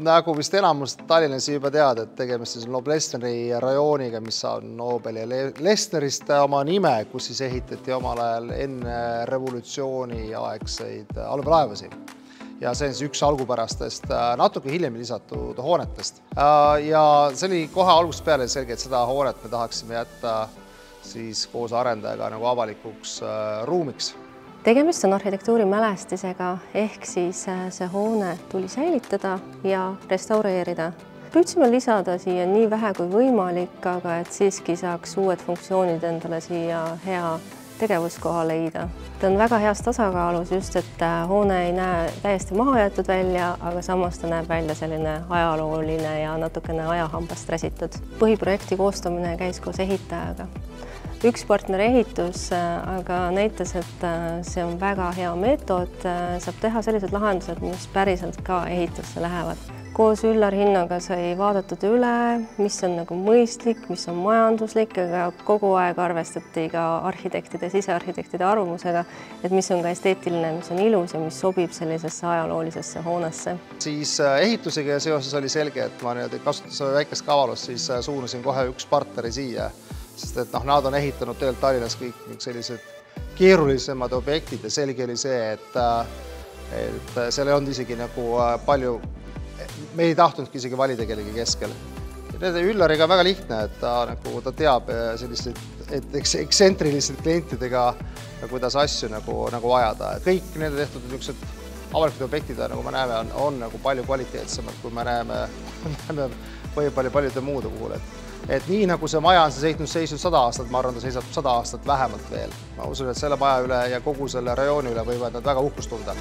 Nagu vist enamus Tallinnas juba tead, et tegemist on Noblessneri rajooniga, mis on Nobeli ja Lessnerist oma nime, kus siis ehitati omal ajal enne revolutsiooni aegseid allveelaevasid. Ja see on siis üks algupärastest natuke hiljem lisatud hoonetest. Ja see oli kohe algusest peale selge, et seda hoonet me tahaksime jätta siis koos arendajaga nagu avalikuks ruumiks. Tegemist on arhitektuurimälestisega, ehk siis see hoone tuli säilitada ja restaureerida. Püüdsime lisada siia nii vähe kui võimalik, aga et siiski saaks uued funktsioonid endale siia hea tegevuskoha leida. Ta on väga heas tasakaalus just, et hoone ei näe täiesti maha jäetud välja, aga samas ta näeb välja selline ajalooline ja natukene ajahambast räsitud. Põhiprojekti koostamine käis koos ehitajaga. Üks partner ehitus, aga näitas, et see on väga hea meetod, saab teha sellised lahendused, mis päriselt ka ehitusse lähevad. Koos Üllar Hinnaga sai vaadatud üle, mis on nagu mõistlik, mis on majanduslik, aga kogu aeg arvestati ka arhitektide, sisearhitektide arvamusega, et mis on ka esteetiline, mis on ilus ja mis sobib sellisesse ajaloolisesse hoonesse. Siis ehitusega seoses oli selge, et ma kasutades väikest kavalust, siis suunasin kohe üks partneri siia. Sest et nad on ehitanud tegelikult Tallinnas kõik sellised keerulisemad objektid ja selge oli see, et seal ei olnud isegi nagu palju, me ei tahtnudki isegi valida kellegi keskel. Üllariga väga lihtne, et ta teab sellised eksentrilised klientidega, kuidas asju nagu ajada. Kõik need tehtud avalikud objektid, nagu me näeme, on nagu palju kvaliteetsemad, kui me näeme paljude muude puhul. Et nii nagu see maja on seisnud 100 aastat, ma arvan, ta seisab 100 aastat vähemalt veel. Ma usun, et selle maja üle ja kogu selle rajooni üle võivad nad väga uhkust tunda.